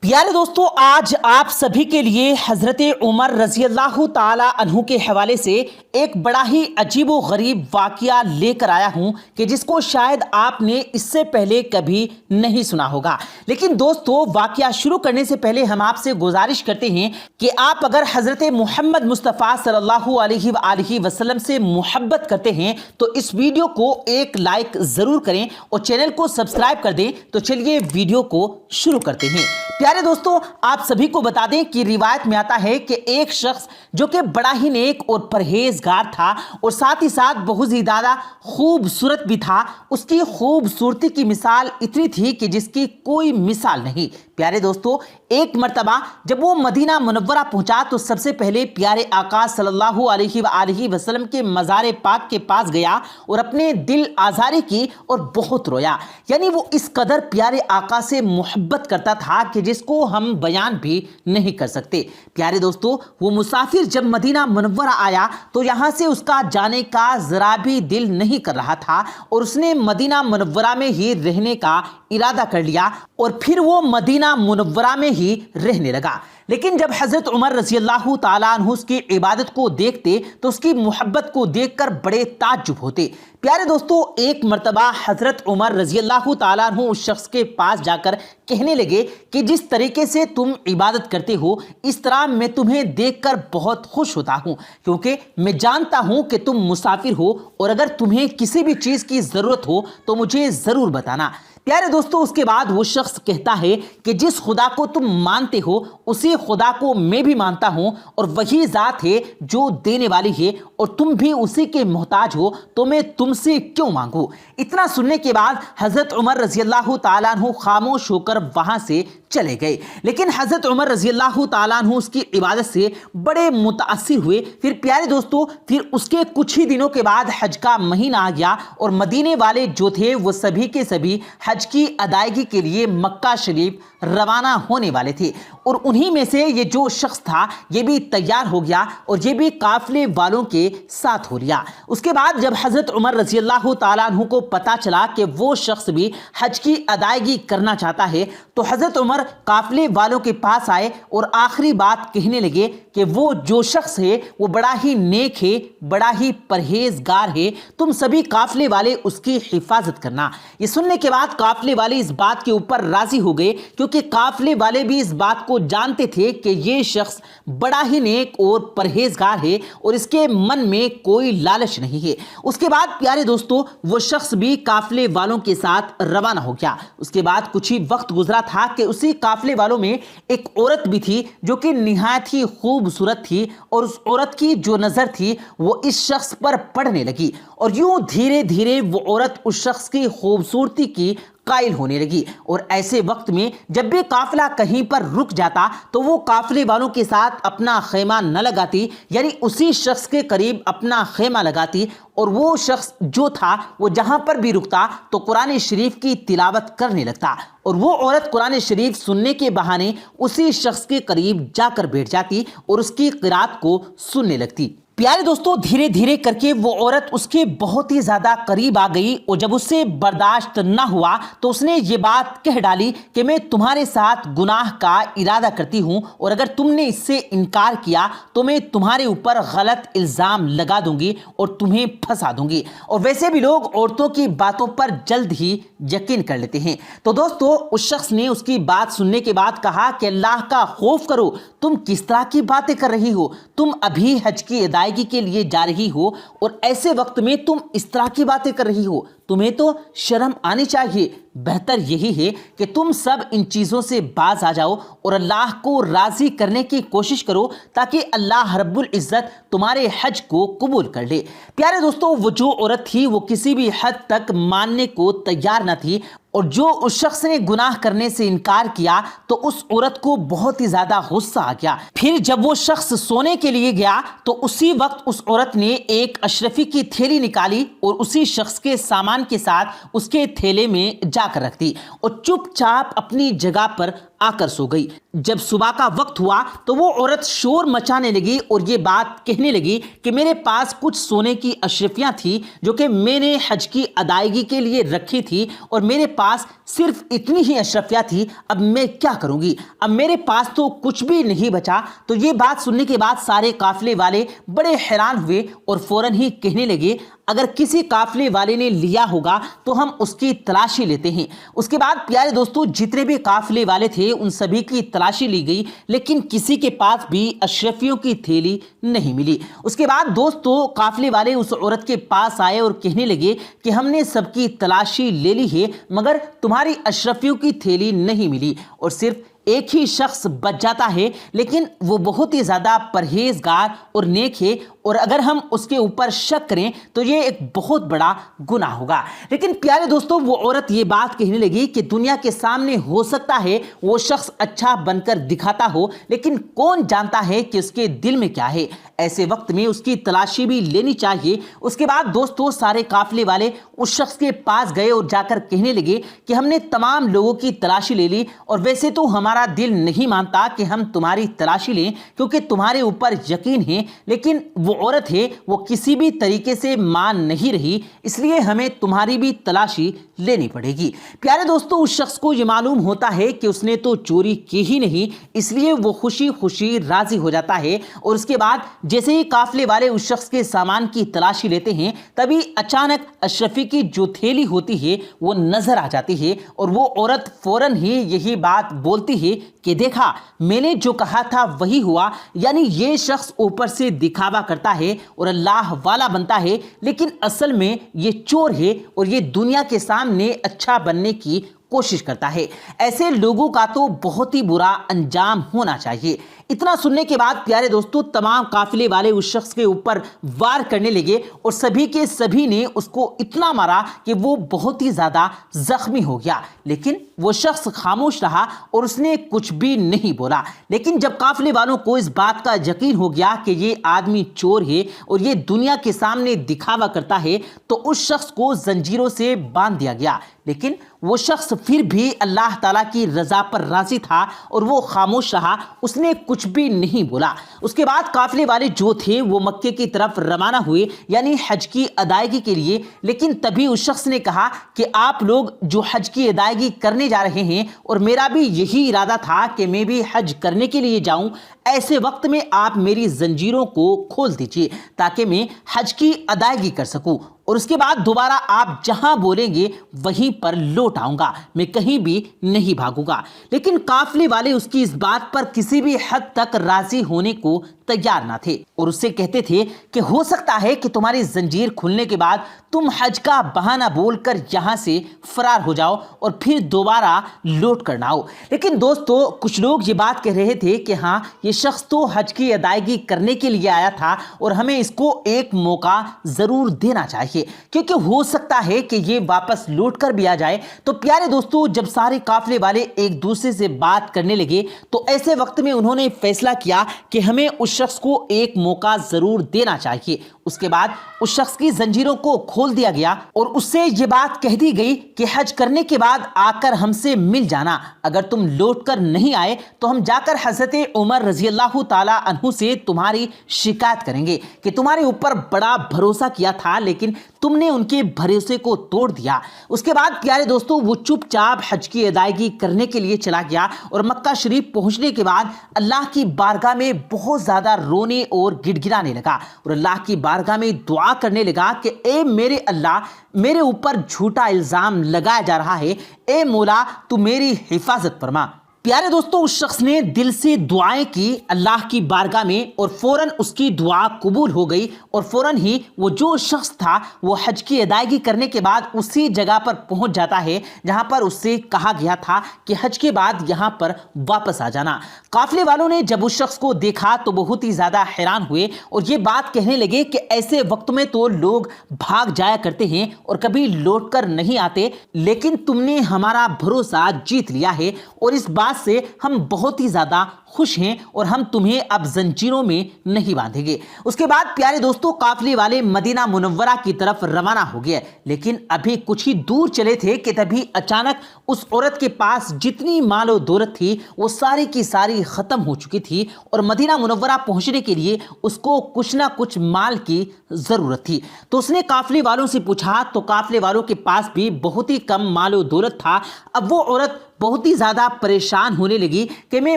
प्यारे दोस्तों, आज आप सभी के लिए हजरत उमर रजी अल्लाह ताला अन्हु के हवाले से एक बड़ा ही अजीब व गरीब वाकया लेकर आया हूं कि जिसको शायद आपने इससे पहले कभी नहीं सुना होगा। लेकिन दोस्तों, वाकया शुरू करने से पहले हम आपसे गुजारिश करते हैं कि आप अगर हजरत मोहम्मद मुस्तफ़ा सल्लल्लाहु अलैहि वसल्लम से मोहब्बत करते हैं तो इस वीडियो को एक लाइक ज़रूर करें और चैनल को सब्सक्राइब कर दें। तो चलिए वीडियो को शुरू करते हैं। प्यारे दोस्तों, आप सभी को बता दें कि रिवायत में आता है कि एक शख्स जो कि बड़ा ही नेक और परहेजगार था और साथ ही साथ बहुत ही ज़्यादा खूबसूरत भी था। उसकी खूबसूरती की मिसाल इतनी थी कि जिसकी कोई मिसाल नहीं। प्यारे दोस्तों, एक मर्तबा जब वो मदीना मुनव्वरा पहुंचा तो सबसे पहले प्यारे आका सल्लल्लाहु अलैहि वसल्लम के मज़ार पाक के पास गया और अपने दिल आज़ारी की और बहुत रोया। यानी वो इस कदर प्यारे आका से मोहब्बत करता था कि जिसको हम बयान भी नहीं कर सकते। प्यारे दोस्तों, वो मुसाफिर जब मदीना मुनव्वरा आया तो यहाँ से उसका जाने का ज़रा भी दिल नहीं कर रहा था और उसने मदीना मुनव्वरा में ही रहने का इरादा कर लिया और फिर वो मदीना मुनव्वरा में ही रहने लगा। लेकिन जब हज़रत उमर रज़ी अल्लाह ताला अन्हु उसकी इबादत को देखते तो उसकी मोहब्बत को देखकर बड़े ताज्जुब होते। प्यारे दोस्तों, एक मर्तबा हज़रत उमर रज़ी अल्लाह ताला अन्हु उस शख्स के पास जाकर कहने लगे कि जिस तरीके से तुम इबादत करते हो इस तरह मैं तुम्हें देखकर बहुत खुश होता हूँ, क्योंकि मैं जानता हूँ कि तुम मुसाफिर हो और अगर तुम्हें किसी भी चीज़ की ज़रूरत हो तो मुझे ज़रूर बताना। प्यारे दोस्तों, उसके बाद वो शख्स कहता है कि जिस खुदा को तुम मानते हो उसी खुदा को मैं भी मानता हूं और वही ज़ात है जो देने वाली है और तुम भी उसी के मोहताज हो, तो मैं तुमसे क्यों मांगू। इतना सुनने के बाद हज़रत उमर रज़ी अल्लाह ताला अन्हु खामोश होकर वहां से चले गए। लेकिन हज़रत उमर रज़ी अल्लाह ताला अन्हु उसकी इबादत से बड़े मुतासिर हुए। फिर प्यारे दोस्तों, फिर उसके कुछ ही दिनों के बाद हज का महीना आ गया और मदीने वाले जो थे वो सभी के सभी हज की अदायगी के लिए मक्का शरीफ रवाना होने वाले थे और उन्हीं में से ये जो शख्स था ये भी तैयार हो गया और ये भी काफिले वालों के साथ हो लिया। उसके बाद जब हज़रत उमर रज़ी अल्लाह ताला अन्हु को पता चला कि वो शख्स भी हज की अदायगी करना चाहता है तो हज़रत उमर काफिले वालों के पास आए और आखिरी बात कहने लगे कि वो जो शख्स है वो बड़ा ही नेक है, बड़ा ही परहेजगार है, तुम सभी काफिले वाले उसकी हिफाजत करना। ये सुनने के बाद काफिले वाले इस बात के ऊपर राजी हो गए, क्योंकि काफिले वाले भी इस बात को जानते थे कि ये शख्स बड़ा ही नेक और परहेजगार है और इसके मन में कोई लालच नहीं है। उसके बाद प्यारे दोस्तों, वो शख्स भी काफिले वालों के साथ रवाना हो गया। उसके बाद कुछ ही वक्त गुजरा था कि उसी काफिले वालों में एक औरत भी थी जो कि निहायत ही खूबसूरत थी और उस औरत की जो नज़र थी वो इस शख्स पर पड़ने लगी और यूं धीरे धीरे वो औरत उस शख्स की खूबसूरती की कायल होने लगी। और ऐसे वक्त में जब भी काफिला कहीं पर रुक जाता तो वो काफिले वालों के साथ अपना खेमा न लगाती, यानी उसी शख्स के करीब अपना खेमा लगाती और वो शख्स जो था वो जहां पर भी रुकता तो कुरान शरीफ की तिलावत करने लगता और वो औरत कुरान शरीफ सुनने के बहाने उसी शख्स के करीब जाकर बैठ जाती और उसकी क़िरात को सुनने लगती। प्यारे दोस्तों, धीरे धीरे करके वो औरत उसके बहुत ही ज़्यादा करीब आ गई और जब उससे बर्दाश्त ना हुआ तो उसने ये बात कह डाली कि मैं तुम्हारे साथ गुनाह का इरादा करती हूँ और अगर तुमने इससे इनकार किया तो मैं तुम्हारे ऊपर गलत इल्ज़ाम लगा दूंगी और तुम्हें फंसा दूंगी। और वैसे भी लोग औरतों की बातों पर जल्द ही यकीन कर लेते हैं। तो दोस्तों, उस शख्स ने उसकी बात सुनने के बाद कहा कि अल्लाह का खौफ करो, तुम किस तरह की बातें कर रही हो, तुम अभी हज की अदायगी के लिए जा रही हो और ऐसे वक्त में तुम इस तरह की बातें कर रही हो, तुम्हें तो शर्म आनी चाहिए। बेहतर यही है कि तुम सब इन चीज़ों से बाज आ जाओ और अल्लाह को राज़ी करने की कोशिश करो ताकि अल्लाह रब्बुल इज़्ज़त तुम्हारे हज को कबूल कर ले। प्यारे दोस्तों, वो जो औरत थी वो किसी भी हद तक मानने को तैयार न थी और जो उस शख्स ने गुनाह करने से इनकार किया तो उस औरत को बहुत ही ज़्यादा गुस्सा आ गया। फिर जब वो शख्स सोने के लिए गया तो उसी वक्त उस औरत ने एक अशरफी की थैली निकाली और उसी शख्स के सामान के साथ उसके थैले में जाकर रख दी और चुपचाप अपनी जगह पर आ कर सो गई। जब सुबह का वक्त हुआ तो वो औरत शोर मचाने लगी और ये बात कहने लगी कि मेरे पास कुछ सोने की अशरफियां थी जो कि मैंने हज की अदायगी के लिए रखी थी और मेरे पास सिर्फ इतनी ही अशरफियां थी, अब मैं क्या करूंगी, अब मेरे पास तो कुछ भी नहीं बचा। तो ये बात सुनने के बाद सारे काफिले वाले बड़े हैरान हुए और फौरन ही कहने लगे अगर किसी काफिले वाले ने लिया होगा तो हम उसकी तलाशी लेते हैं। उसके बाद प्यारे दोस्तों जितने भी काफिले वाले थे उन सभी की तलाशी ली गई, लेकिन किसी के पास भी अशरफियों की थैली नहीं मिली। उसके बाद दोस्तों काफिले वाले उस औरत के पास आए और कहने लगे कि हमने सबकी तलाशी ले ली है मगर तुम्हारी अशरफियों की थैली नहीं मिली और सिर्फ एक ही शख्स बच जाता है, लेकिन वो बहुत ही ज्यादा परहेजगार और नेक है और अगर हम उसके ऊपर शक करें तो ये एक बहुत बड़ा गुनाह होगा। लेकिन प्यारे दोस्तों वो औरत ये बात कहने लगी कि दुनिया के सामने हो सकता है वो शख्स अच्छा बनकर दिखाता हो, लेकिन कौन जानता है कि उसके दिल में क्या है। ऐसे वक्त में उसकी तलाशी भी लेनी चाहिए। उसके बाद दोस्तों सारे काफिले वाले उस शख्स के पास गए और जाकर कहने लगे कि हमने तमाम लोगों की तलाशी ले ली और वैसे तो हमारा दिल नहीं मानता कि हम तुम्हारी तलाशी लें क्योंकि तुम्हारे ऊपर यकीन है, लेकिन वो औरत है वो किसी भी तरीके से मान नहीं रही, इसलिए हमें तुम्हारी भी तलाशी लेनी पड़ेगी। प्यारे दोस्तों उस शख्स को ये मालूम होता है कि उसने तो चोरी की ही नहीं, इसलिए वो खुशी खुशी राजी हो जाता है। और उसके बाद जैसे ही काफिले वाले उस शख्स के सामान की तलाशी लेते हैं तभी अचानक अशरफी की जो थैली होती है वो नजर आ जाती है और वो औरत फौरन ही यही बात बोलती है कि देखा मैंने जो कहा था वही हुआ, यानी ये शख्स ऊपर से दिखावा करता है और अल्लाह वाला बनता है, लेकिन असल में ये चोर है और ये दुनिया के सामने अच्छा बनने की कोशिश करता है। ऐसे लोगों का तो बहुत ही बुरा अंजाम होना चाहिए। इतना सुनने के बाद प्यारे दोस्तों तमाम काफिले वाले उस शख्स के ऊपर वार करने लगे और सभी के सभी ने उसको इतना मारा कि वो बहुत ही ज्यादा जख्मी हो गया, लेकिन वो शख्स खामोश रहा और उसने कुछ भी नहीं बोला। लेकिन जब काफिले वालों को इस बात का यकीन हो गया कि ये आदमी चोर है और ये दुनिया के सामने दिखावा करता है तो उस शख्स को जंजीरों से बांध दिया गया, लेकिन वो शख्स फिर भी अल्लाह ताला की रजा पर राजी था और वो खामोश रहा, उसने कुछ भी नहीं बोला। उसके बाद काफिले वाले जो थे वो मक्के की तरफ रवाना हुए, यानी हज की अदायगी के लिए। लेकिन तभी उस शख्स ने कहा कि आप लोग जो हज की अदायगी करने जा रहे हैं और मेरा भी यही इरादा था कि मैं भी हज करने के लिए जाऊं, ऐसे वक्त में आप मेरी जंजीरों को खोल दीजिए ताकि मैं हज की अदायगी कर सकूं और उसके बाद दोबारा आप जहां बोलेंगे वहीं पर लौट आऊंगा, मैं कहीं भी नहीं भागूंगा। लेकिन काफिले वाले उसकी इस बात पर किसी भी हद तक राजी होने को तैयार ना थे और उससे कहते थे कि हो सकता है कि तुम्हारी जंजीर खुलने के बाद तुम हज का बहाना बोलकर यहां से फरार हो जाओ और फिर दोबारा लौट कर ना आओ। लेकिन दोस्तों कुछ लोग ये बात कह रहे थे कि हाँ ये शख्स तो हज की अदायगी करने के लिए आया था और हमें इसको एक मौका जरूर देना चाहिए क्योंकि हो सकता है कि ये वापस लौट कर भी आ जाए। तो प्यारे दोस्तों जब सारे काफिले वाले एक दूसरे से बात करने लगे तो ऐसे वक्त में उन्होंने फैसला किया कि हमें उस शख्स को एक मौका जरूर देना चाहिए। उसके बाद उस शख्स की जंजीरों को खोल दिया गया और उससे ये बात कह दी गई कि हज करने के बाद आकर हमसे मिल जाना, अगर तुम लौट कर नहीं आए तो हम जाकर हजरत उमर रजी अल्लाह ताला अन्हु से तुम्हारी शिकायत करेंगे कि तुम्हारे ऊपर बड़ा भरोसा किया था लेकिन तुमने उनके भरोसे को तोड़ दिया। उसके बाद प्यारे दोस्तों वो चुपचाप हज की अदायगी करने के लिए चला गया और मक्का शरीफ पहुंचने के बाद अल्लाह की बारगाह में बहुत ज्यादा रोने और गिड़गिड़ाने लगा और अल्लाह की बारगाह में दुआ करने लगा कि ए मेरे अल्लाह, मेरे ऊपर झूठा इल्जाम लगाया जा रहा है, ए मौला तू मेरी हिफाजत फरमा। प्यारे दोस्तों उस शख्स ने दिल से दुआएं की अल्लाह की बारगाह में और फौरन उसकी दुआ कबूल हो गई और फौरन ही वो जो शख्स था वो हज की अदायगी करने के बाद उसी जगह पर पहुंच जाता है जहां पर उससे कहा गया था कि हज के बाद यहां पर वापस आ जाना। काफिले वालों ने जब उस शख्स को देखा तो बहुत ही ज्यादा हैरान हुए और ये बात कहने लगे कि ऐसे वक्त में तो लोग भाग जाया करते हैं और कभी लौट कर नहीं आते, लेकिन तुमने हमारा भरोसा जीत लिया है और इस बात بات سے ہم بہت ہی زیادہ خوش ہیں اور ہم تمہیں اب زنجیروں میں نہیں باندھیں گے۔ اس کے بعد پیارے دوستوں قافلے والے مدینہ منورہ کی طرف روانہ ہو گئے، لیکن ابھی کچھ ہی دور چلے تھے کہ تبھی اچانک اس عورت کے پاس جتنی مال و دولت تھی وہ ساری کی ساری ختم ہو چکی تھی، اور مدینہ منورہ پہنچنے کے لیے اس کو کچھ نہ کچھ مال کی ضرورت تھی۔ تو اس نے قافلے والوں سے پوچھا تو قافلے والوں کے پاس بھی بہت ہی کم مال و دولت تھا۔ اب وہ عورت بہت ہی زیادہ پریشان ہونے لگی کہ میں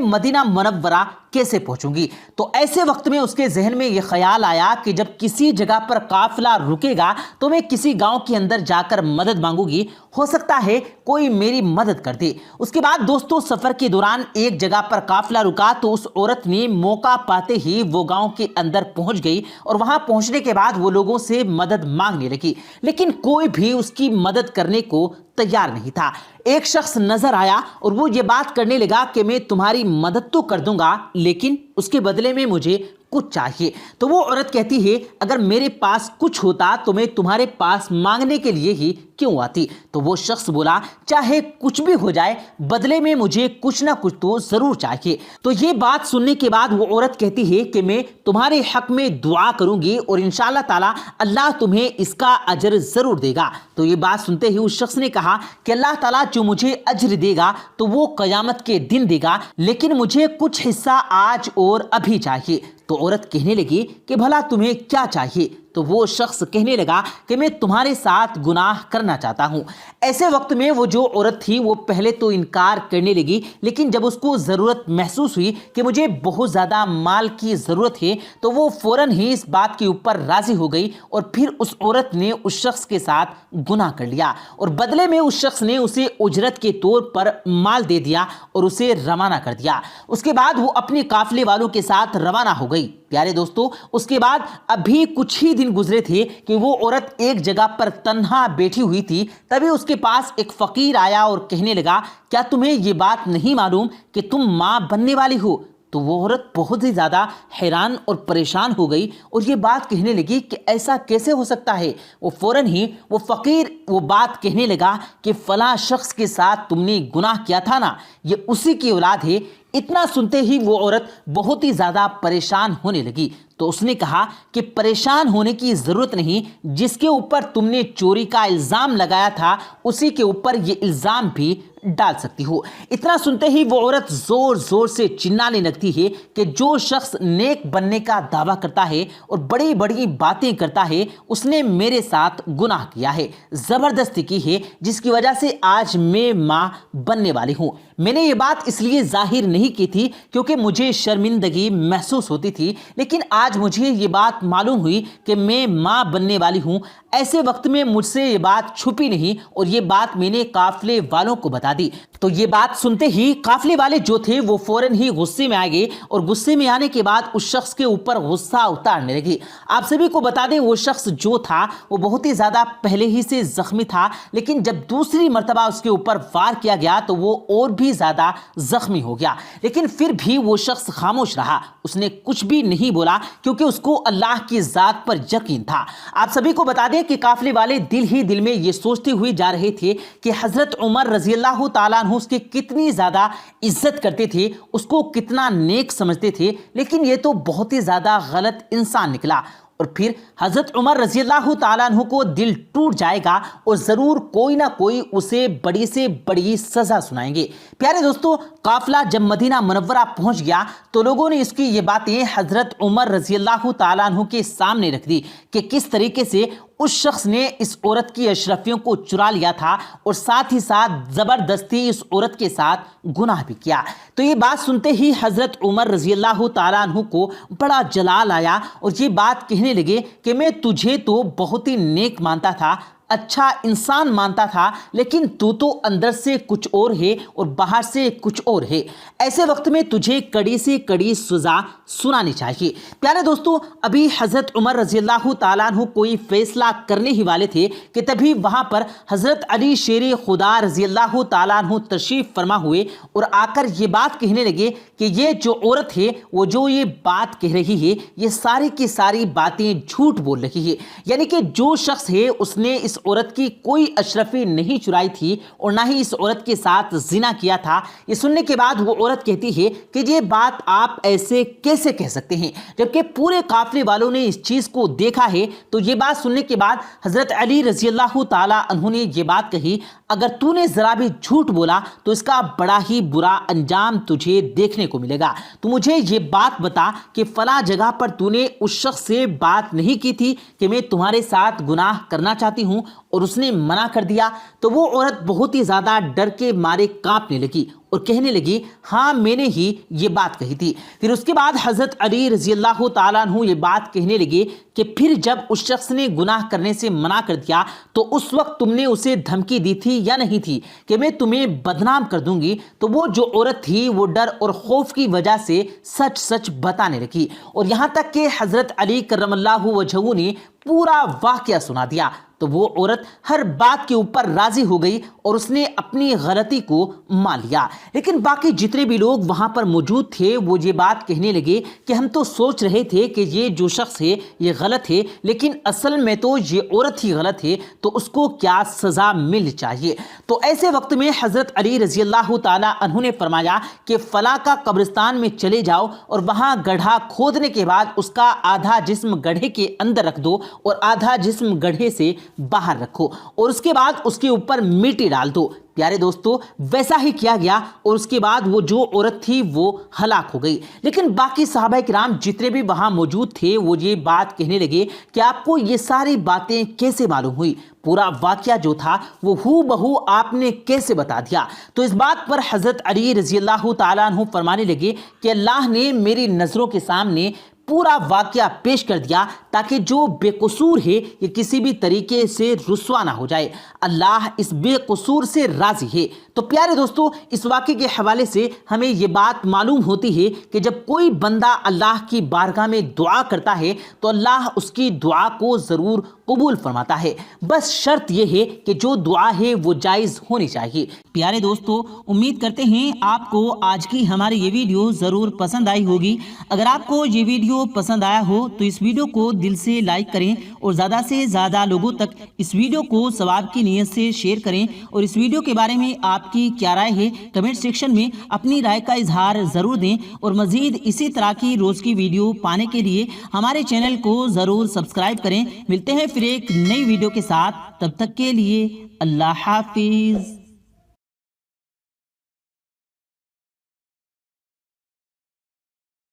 مدینہ منورہ کیسے پہنچوں گی۔ تو ایسے وقت میں اس کے ذہن میں یہ خیال آیا کہ جب کسی جگہ پر قافلہ رکے گا تو میں کسی گاؤں کے اندر جا کر مدد مانگوں گی، ہو سکتا ہے کوئی میری مدد کر دے۔ اس کے بعد دوستوں سفر کے دوران ایک جگہ پر قافلہ رکا تو اس عورت نے موقع پاتے ہی وہ گاؤں کے اندر پہنچ گئی، اور وہاں پہنچنے کے بعد وہ لوگوں سے مدد مانگنے لگی، لیکن کوئی بھی اس کی مدد کرنے کو تیار نہیں تھا۔ ایک شخص نظر آیا اور وہ یہ بات کرنے لگا کہ میں تمہاری مدد تو کر دوں گا، لیکن اس کے بدلے میں مجھے کچھ چاہیے۔ تو وہ عورت کہتی ہے اگر میرے پاس کچھ ہوتا تو میں تمہارے پاس مانگنے کے لیے ہی کیوں آتی۔ تو وہ شخص بولا چاہے کچھ بھی ہو جائے بدلے میں مجھے کچھ نہ کچھ تو ضرور چاہیے۔ تو یہ بات سننے کے بعد وہ عورت کہتی ہے کہ میں تمہارے حق میں دعا کروں گی اور انشاءاللہ تعالی اللہ تمہیں اس کا اجر ضرور دے گا۔ تو یہ بات سنتے ہی اس شخص نے کہا کہ اللہ تعالیٰ جو مجھے اجر دے گا تو وہ قیامت کے دن دے گا، لیکن مجھے کچھ حصہ آج اور ابھی چاہیے۔ تو عورت کہنے لگی کہ بھلا تمہیں کیا چاہیے؟ تو وہ شخص کہنے لگا کہ میں تمہارے ساتھ گناہ کرنا چاہتا ہوں۔ ایسے وقت میں وہ جو عورت تھی وہ پہلے تو انکار کرنے لگی، لیکن جب اس کو ضرورت محسوس ہوئی کہ مجھے بہت زیادہ مال کی ضرورت ہے تو وہ فوراً ہی اس بات کے اوپر راضی ہو گئی، اور پھر اس عورت نے اس شخص کے ساتھ گناہ کر لیا، اور بدلے میں اس شخص نے اسے اجرت کے طور پر مال دے دیا اور اسے روانہ کر دیا۔ اس کے بعد وہ اپنے قافلے والوں کے ساتھ روانہ ہو گئی۔ پیارے دوستو اس کے بعد ابھی کچھ ہی دن گزرے تھے کہ وہ عورت ایک جگہ پر تنہا بیٹھی ہوئی تھی، تبھی اس کے پاس ایک فقیر آیا اور کہنے لگا کیا تمہیں یہ بات نہیں معلوم کہ تم ماں بننے والی ہو؟ تو وہ عورت بہت ہی زیادہ حیران اور پریشان ہو گئی اور یہ بات کہنے لگی کہ ایسا کیسے ہو سکتا ہے۔ وہ فوراً ہی وہ فقیر وہ بات کہنے لگا کہ فلاں شخص کے ساتھ تم نے گناہ کیا تھا نا، یہ اسی کی اولاد ہے۔ اتنا سنتے ہی وہ عورت بہت ہی زیادہ پریشان ہونے لگی۔ تو اس نے کہا کہ پریشان ہونے کی ضرورت نہیں، جس کے اوپر تم نے چوری کا الزام لگایا تھا اسی کے اوپر یہ الزام بھی ڈال سکتی ہو۔ اتنا سنتے ہی وہ عورت زور زور سے چلانے لگتی ہے کہ جو شخص نیک بننے کا دعویٰ کرتا ہے اور بڑی بڑی باتیں کرتا ہے اس نے میرے ساتھ گناہ کیا ہے، زبردستی کی ہے، جس کی وجہ سے آج میں ماں بننے والی ہوں۔ میں نے یہ بات اس لیے ظاہر نہیں کی تھی کیونکہ مجھے شرمندگی محسوس ہوتی تھی، لیکن آج مجھے یہ بات معلوم ہوئی کہ میں ماں بننے والی ہوں۔ ایسے وقت میں مجھ سے یہ بات چھپی نہیں اور یہ بات میں نے قافلے والوں کو بتا دی۔ تو یہ بات سنتے ہی قافلے والے جو تھے وہ فوراً ہی غصے میں آ گئے، اور غصے میں آنے کے بعد اس شخص کے اوپر غصہ اتارنے لگے۔ آپ سبھی کو بتا دیں وہ شخص جو تھا وہ بہت ہی زیادہ پہلے ہی سے زخمی تھا، لیکن جب دوسری مرتبہ اس کے اوپر وار کیا گیا تو وہ اور بھی زیادہ زخمی ہو گیا، لیکن پھر بھی وہ شخص خاموش رہا، اس نے کچھ بھی نہیں بولا کیونکہ اس کو اللہ کی ذات پر یقین تھا۔ آپ سبھی کو بتا دیں کہ قافلے والے دل ہی دل میں یہ سوچتے ہوئے جا رہے تھے کہ حضرت عمر رضی اللہ تعالیٰ عنہ اس کی کتنی زیادہ عزت کرتے تھے، اس کو کتنا نیک سمجھتے تھے، لیکن یہ تو بہت ہی زیادہ غلط انسان نکلا، اور پھر حضرت عمر رضی اللہ تعالیٰ عنہ کو دل ٹوٹ جائے گا اور ضرور کوئی نہ کوئی اسے بڑی سے بڑی سزا سنائیں گے۔ پیارے دوستو قافلہ جب مدینہ منورہ پہنچ گیا تو لوگوں نے اس کی یہ باتیں حضرت عمر رضی اللہ تعالیٰ عنہ کے سامنے رکھ دی کہ کس طریقے سے اس شخص نے اس عورت کی اشرفیوں کو چرا لیا تھا اور ساتھ ہی ساتھ زبردستی اس عورت کے ساتھ گناہ بھی کیا۔ تو یہ بات سنتے ہی حضرت عمر رضی اللہ تعالیٰ عنہ کو بڑا جلال آیا اور یہ بات کہنے لگے کہ میں تجھے تو بہت ہی نیک مانتا تھا، اچھا انسان مانتا تھا، لیکن تو اندر سے کچھ اور ہے اور باہر سے کچھ اور ہے۔ ایسے وقت میں تجھے کڑی سے کڑی سزا سنانی چاہیے۔ پیارے دوستو ابھی حضرت عمر رضی اللہ تعالیٰ عنہ کوئی فیصلہ کرنے ہی والے تھے کہ تبھی وہاں پر حضرت علی شیر خدا رضی اللہ تعالیٰ عنہ تشریف فرما ہوئے اور آ کر یہ بات کہنے لگے کہ یہ جو عورت ہے وہ جو یہ بات کہہ رہی ہے یہ ساری کی ساری باتیں جھوٹ بول رہی ہے، یعنی کہ جو شخص ہے اس نے اس عورت کی کوئی اشرفی نہیں چرائی تھی اور نہ ہی اس عورت کے ساتھ زنا کیا تھا، یہ سننے کے بعد وہ عورت کہتی ہے کہ یہ بات آپ ایسے کیسے کہہ سکتے ہیں، جبکہ پورے قافلے والوں نے اس چیز کو دیکھا ہے۔ تو یہ بات سننے کے بعد حضرت علی رضی اللہ تعالیٰ عنہ نے یہ بات کہی، اگر تو نے ذرا بھی جھوٹ بولا تو اس کا بڑا ہی برا انجام تجھے دیکھنے کو ملے گا۔ تو مجھے یہ بات بتا کہ فلاں جگہ پر تو نے اس شخص سے بات نہیں کی تھی کہ میں تمہارے ساتھ گناہ کرنا چاہتی ہوں اور اس نے منع کر دیا؟ تو وہ عورت بہت ہی زیادہ ڈر کے مارے کانپنے لگی اور کہنے لگی ہاں میں نے ہی یہ بات کہی تھی۔ پھر اس کے بعد حضرت علی رضی اللہ تعالیٰ عنہ یہ بات کہنے لگے کہ پھر جب اس شخص نے گناہ کرنے سے منع کر دیا تو اس وقت تم نے اسے دھمکی دی تھی یا نہیں تھی کہ میں تمہیں بدنام کر دوں گی؟ تو وہ جو عورت تھی وہ ڈر اور خوف کی وجہ سے سچ سچ بتانے لگی، اور یہاں تک کہ حضرت علی کرم اللہ وجہہ نے پورا واقعہ سنا دیا۔ تو وہ عورت ہر بات کے اوپر راضی ہو گئی اور اس نے اپنی غلطی کو مان لیا۔ لیکن باقی جتنے بھی لوگ وہاں پر موجود تھے وہ یہ بات کہنے لگے کہ ہم تو سوچ رہے تھے کہ یہ جو شخص ہے یہ غلط ہے، لیکن اصل میں تو یہ عورت ہی غلط ہے، تو اس کو کیا سزا ملنی چاہیے۔ تو ایسے وقت میں حضرت علی رضی اللہ تعالیٰ عنہ نے فرمایا کہ فلاں کا قبرستان میں چلے جاؤ اور وہاں گڑھا کھودنے کے بعد اس کا آدھا جسم گڑھے کے اندر رکھ دو اور آدھا جسم گڑھے سے باہر رکھو، اور اس کے بعد اس کے اوپر مٹی ڈال دو۔ پیارے دوستو ویسا ہی کیا گیا اور اس کے بعد وہ جو عورت تھی وہ ہلاک ہو گئی۔ لیکن باقی صحابہ کرام جتنے بھی وہاں موجود تھے وہ یہ بات کہنے لگے کہ آپ کو یہ ساری باتیں کیسے معلوم ہوئی؟ پورا واقعہ جو تھا وہ ہو بہو آپ نے کیسے بتا دیا؟ تو اس بات پر حضرت علی رضی اللہ تعالیٰ عنہ فرمانے لگے کہ اللہ نے میری نظروں کے سامنے پورا واقعہ پیش کر دیا تاکہ جو بے قصور ہے یہ کسی بھی طریقے سے رسوا نہ ہو جائے۔ اللہ اس بے قصور سے راضی ہے۔ تو پیارے دوستو اس واقعے کے حوالے سے ہمیں یہ بات معلوم ہوتی ہے کہ جب کوئی بندہ اللہ کی بارگاہ میں دعا کرتا ہے تو اللہ اس کی دعا کو ضرور قبول فرماتا ہے، بس شرط یہ ہے کہ جو دعا ہے وہ جائز ہونی چاہیے۔ پیارے دوستو امید کرتے ہیں آپ کو آج کی ہماری یہ ویڈیو ضرور پسند آئی ہوگی۔ اگر آپ کو یہ ویڈیو پسند آیا ہو تو اس ویڈیو کو دل سے لائک کریں اور زیادہ سے زیادہ لوگوں تک اس ویڈیو کو ثواب کی نیت سے شیئر کریں، اور اس ویڈیو کے بارے میں آپ کی کیا رائے ہے کمنٹ سیکشن میں اپنی رائے کا اظہار ضرور دیں، اور مزید اسی طرح کی روز کی ویڈیو پانے کے لیے ہمارے چینل کو ضرور سبسکرائب کریں۔ ملتے ہیں پھر ایک نئی ویڈیو کے ساتھ، تب تک کے لیے اللہ حافظ۔